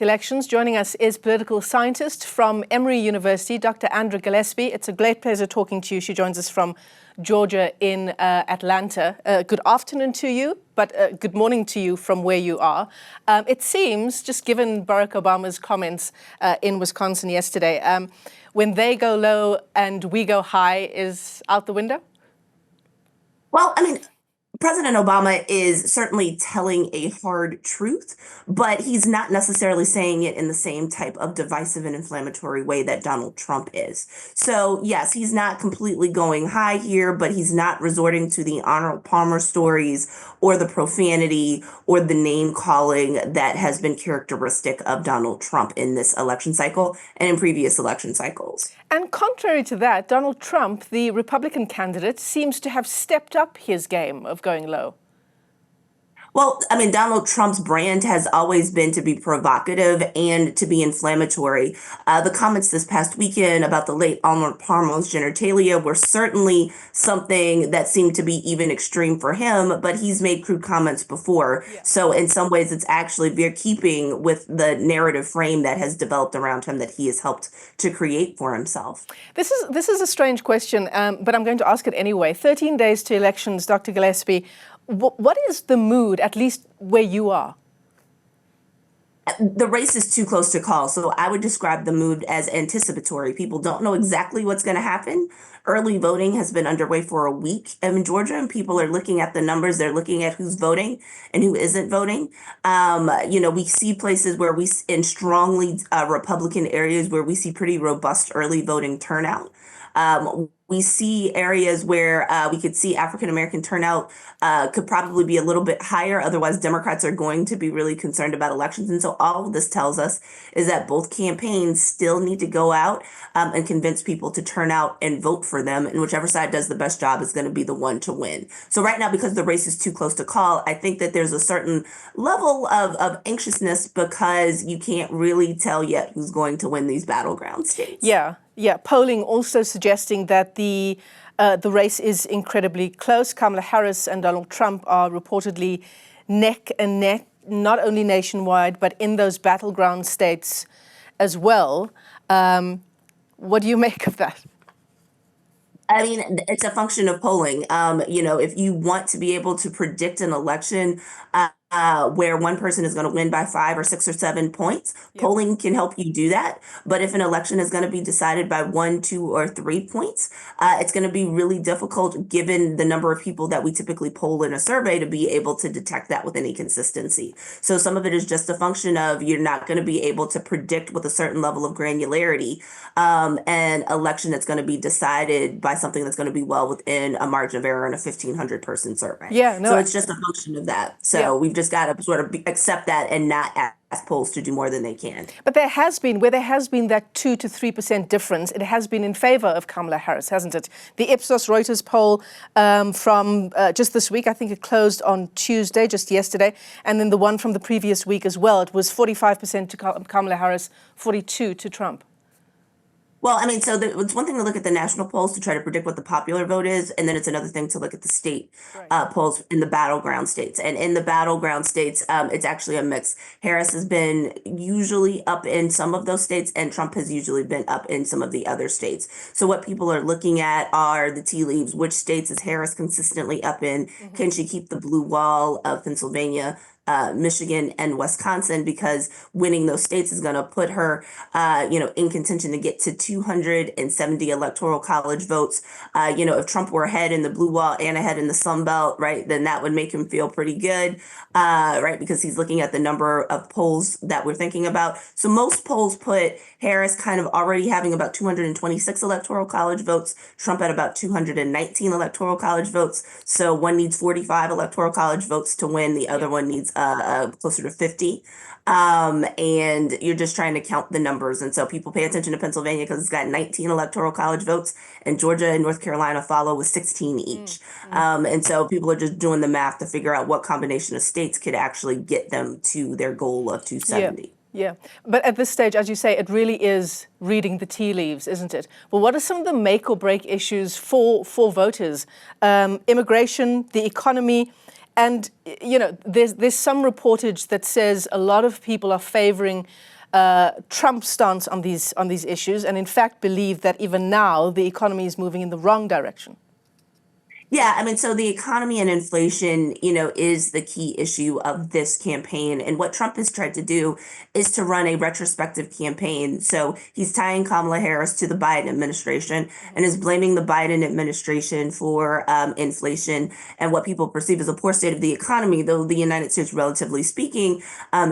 Elections. Joining us is political scientist from Emory University, Dr. Andra Gillespie. It's a great pleasure talking to you. She joins us from Georgia in Atlanta. Good afternoon to you, but good morning to you from where you are. It seems, just given Barack Obama's comments in Wisconsin yesterday, when they go low and we go high is out the window? Well, I mean, President Obama is certainly telling a hard truth, but he's not necessarily saying it in the same type of divisive and inflammatory way that Donald Trump is. So, yes, he's not completely going high here, but he's not resorting to the Arnold Palmer stories or the profanity or the name calling that has been characteristic of Donald Trump in this election cycle and in previous election cycles. And contrary to that, Donald Trump, the Republican candidate, seems to have stepped up his game of going low. Well, I mean, Donald Trump's brand has always been to be provocative and to be inflammatory. The comments this past weekend about the late Arnold Palmer's genitalia were certainly something that seemed to be even extreme for him, but he's made crude comments before. Yeah. So in some ways, it's actually very keeping with the narrative frame that has developed around him that he has helped to create for himself. This is a strange question, but I'm going to ask it anyway. 13 days to elections, Dr. Gillespie. What is the mood, at least where you are? The race is too close to call, so I would describe the mood as anticipatory. People don't know exactly what's going to happen. Early voting has been underway for a week in Georgia, and people are looking at the numbers. They're looking at who's voting and who isn't voting. We see places where in strongly Republican areas where we see pretty robust early voting turnout. We see areas where we could see African-American turnout could probably be a little bit higher. Otherwise, Democrats are going to be really concerned about elections. And so all of this tells us is that both campaigns still need to go out and convince people to turn out and vote for them. And whichever side does the best job is going to be the one to win. So right now, because the race is too close to call, I think that there's a certain level of anxiousness because you can't really tell yet who's going to win these battleground states. Yeah, polling also suggesting that the race is incredibly close. Kamala Harris and Donald Trump are reportedly neck and neck, not only nationwide, but in those battleground states as well. What do you make of that? I mean, it's a function of polling. If you want to be able to predict an election where one person is going to win by 5 or 6 or 7 points, polling can help you do that. But if an election is going to be decided by 1, 2, or 3 points, it's going to be really difficult, given the number of people that we typically poll in a survey, to be able to detect that with any consistency. So some of it is just a function of you're not going to be able to predict with a certain level of granularity an election that's going to be decided by something that's going to be well within a margin of error in a 1,500 person survey. So it's just a function of that. So we've just got to sort of accept that and not ask polls to do more than they can. But where there has been that 2 to 3% difference, it has been in favor of Kamala Harris, hasn't it? The Ipsos Reuters poll from just this week, I think it closed on Tuesday, just yesterday, and then the one from the previous week as well, it was 45% to Kamala Harris, 42% to Trump. Well, I mean, so it's one thing to look at the national polls to try to predict what the popular vote is, and then it's another thing to look at the state polls in the battleground states. And in the battleground states, it's actually a mix. Harris has been usually up in some of those states, and Trump has usually been up in some of the other states. So what people are looking at are the tea leaves. Which states is Harris consistently up in? Mm-hmm. Can she keep the blue wall of Pennsylvania, Michigan, and Wisconsin, because winning those states is going to put her, in contention to get to 270 electoral college votes. If Trump were ahead in the blue wall and ahead in the Sun Belt, right, then that would make him feel pretty good, right, because he's looking at the number of polls that we're thinking about. So most polls put Harris kind of already having about 226 electoral college votes, Trump at about 219 electoral college votes. So one needs 45 electoral college votes to win. The other one needs closer to 50. And you're just trying to count the numbers. And so people pay attention to Pennsylvania because it's got 19 electoral college votes, and Georgia and North Carolina follow with 16 each. And so people are just doing the math to figure out what combination of states could actually get them to their goal of 270. Yeah, but at this stage, as you say, it really is reading the tea leaves, isn't it? Well, what are some of the make or break issues for voters? Immigration, the economy, And, you know, there's some reportage that says a lot of people are favoring Trump's stance on these issues, and in fact believe that even now the economy is moving in the wrong direction. Yeah, I mean, so the economy and inflation, is the key issue of this campaign. And what Trump has tried to do is to run a retrospective campaign. So he's tying Kamala Harris to the Biden administration and is blaming the Biden administration for inflation and what people perceive as a poor state of the economy, though the United States, relatively speaking,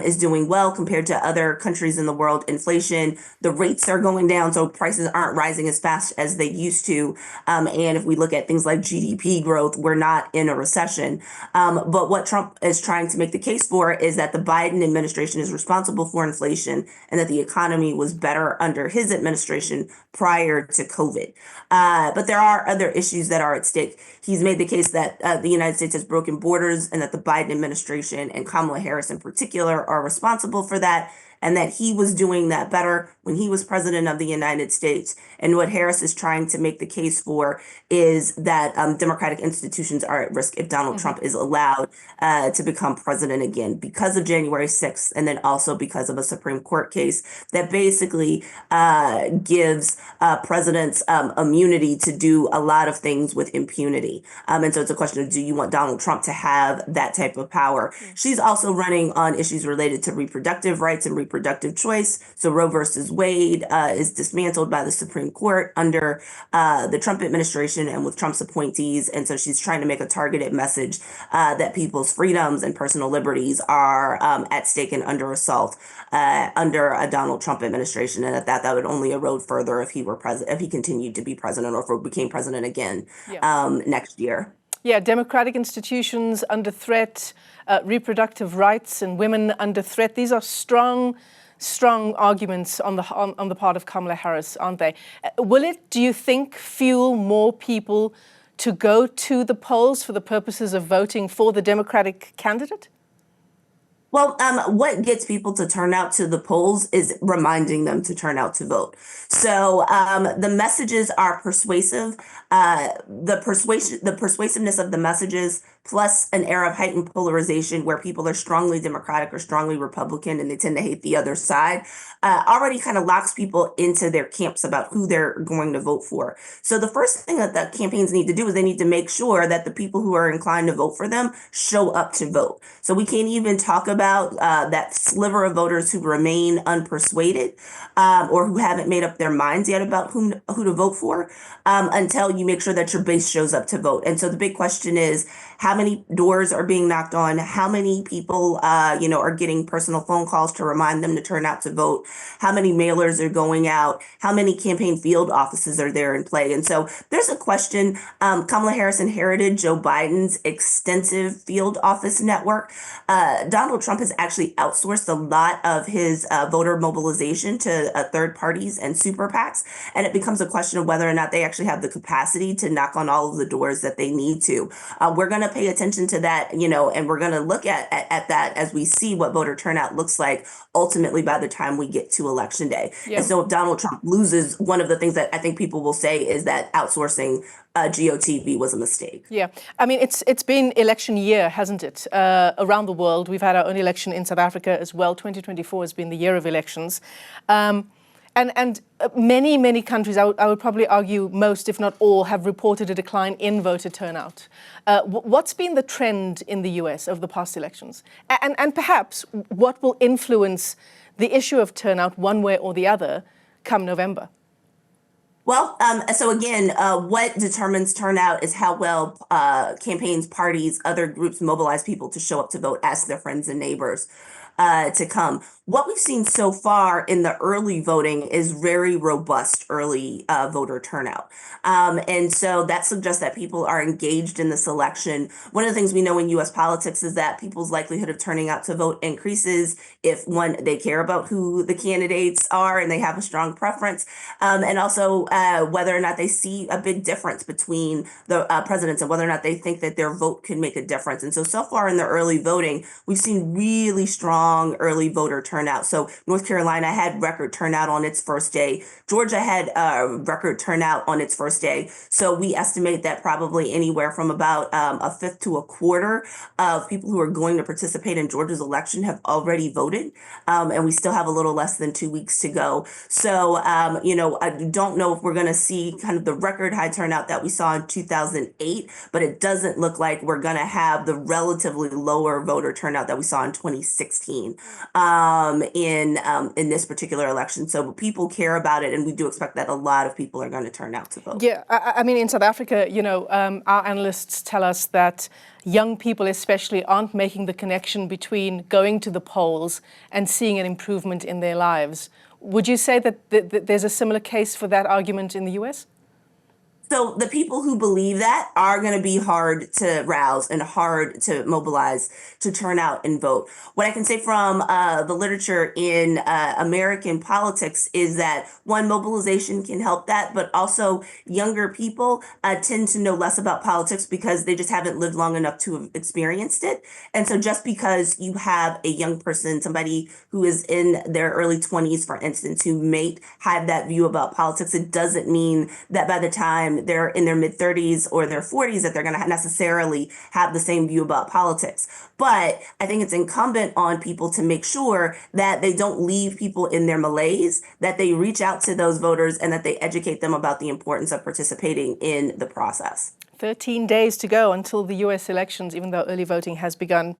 is doing well compared to other countries in the world. Inflation, the rates are going down, so prices aren't rising as fast as they used to. And if we look at things like GDP growth, we're not in a recession. But what Trump is trying to make the case for is that the Biden administration is responsible for inflation and that the economy was better under his administration prior to COVID. But there are other issues that are at stake. He's made the case that the United States has broken borders and that the Biden administration and Kamala Harris in particular are responsible for that, and that he was doing that better when he was president of the United States. And what Harris is trying to make the case for is that democratic institutions are at risk if Donald Trump is allowed to become president again because of January 6th, and then also because of a Supreme Court case that basically gives presidents immunity to do a lot of things with impunity. And so it's a question of, do you want Donald Trump to have that type of power? She's also running on issues related to reproductive rights and reproductive choice. So Roe versus Wade is dismantled by the Supreme Court under the Trump administration and with Trump's appointees. And so she's trying to make a targeted message that people's freedoms and personal liberties are at stake and under assault under a Donald Trump administration, and that would only erode further if he were president, if he continued to be president, or if he became president again next year. Yeah, democratic institutions under threat, reproductive rights and women under threat. These are strong arguments on the part of Kamala Harris, aren't they? Will it, do you think, fuel more people to go to the polls for the purposes of voting for the Democratic candidate? Well, what gets people to turn out to the polls is reminding them to turn out to vote. So the messages are persuasive. The persuasiveness of the messages, plus an era of heightened polarization where people are strongly Democratic or strongly Republican and they tend to hate the other side, already kind of locks people into their camps about who they're going to vote for. So the first thing that the campaigns need to do is they need to make sure that the people who are inclined to vote for them show up to vote. So we can't even talk about that sliver of voters who remain unpersuaded or who haven't made up their minds yet about who to vote for until you make sure that your base shows up to vote. And so the big question is, how many doors are being knocked on? How many people, are getting personal phone calls to remind them to turn out to vote? How many mailers are going out? How many campaign field offices are there in play? And so there's a question. Kamala Harris inherited Joe Biden's extensive field office network. Donald Trump has actually outsourced a lot of his voter mobilization to third parties and super PACs. And it becomes a question of whether or not they actually have the capacity to knock on all of the doors that they need to. We're going to pay attention to that, and we're going to look at that as we see what voter turnout looks like ultimately by the time we get to Election Day. Yeah. And so if Donald Trump loses, one of the things that I think people will say is that outsourcing GOTV was a mistake. Yeah, I mean, it's been election year, hasn't it? Around the world, we've had our own election in South Africa as well. 2024 has been the year of elections. And many countries, I would probably argue most, if not all, have reported a decline in voter turnout. What's been the trend in the US over the past elections? And perhaps what will influence the issue of turnout one way or the other come November? Well, so again, what determines turnout is how well campaigns, parties, other groups mobilize people to show up to vote, ask their friends and neighbors to come. What we've seen so far in the early voting is very robust early voter turnout. And so that suggests that people are engaged in this election. One of the things we know in U.S. politics is that people's likelihood of turning out to vote increases if, one, they care about who the candidates are and they have a strong preference, and also whether or not they see a big difference between the presidents and whether or not they think that their vote can make a difference. And so far in the early voting, we've seen really strong strong early voter turnout. So North Carolina had record turnout on its first day. Georgia had record turnout on its first day. So we estimate that probably anywhere from about a fifth to a quarter of people who are going to participate in Georgia's election have already voted. And we still have a little less than 2 weeks to go. So, I don't know if we're going to see kind of the record high turnout that we saw in 2008, but it doesn't look like we're going to have the relatively lower voter turnout that we saw in 2016 in this particular election. So people care about it, and we do expect that a lot of people are going to turn out to vote. Yeah, I mean, in South Africa, our analysts tell us that young people especially aren't making the connection between going to the polls and seeing an improvement in their lives. Would you say that there's a similar case for that argument in the US? So the people who believe that are going to be hard to rouse and hard to mobilize to turn out and vote. What I can say from the literature in American politics is that, one, mobilization can help that, but also younger people tend to know less about politics because they just haven't lived long enough to have experienced it. And so just because you have a young person, somebody who is in their early 20s, for instance, who may have that view about politics, it doesn't mean that by the time they're in their mid 30s or their 40s that they're going to necessarily have the same view about politics. But I think it's incumbent on people to make sure that they don't leave people in their malaise, that they reach out to those voters and that they educate them about the importance of participating in the process. 13 days to go until the US elections, even though early voting has begun.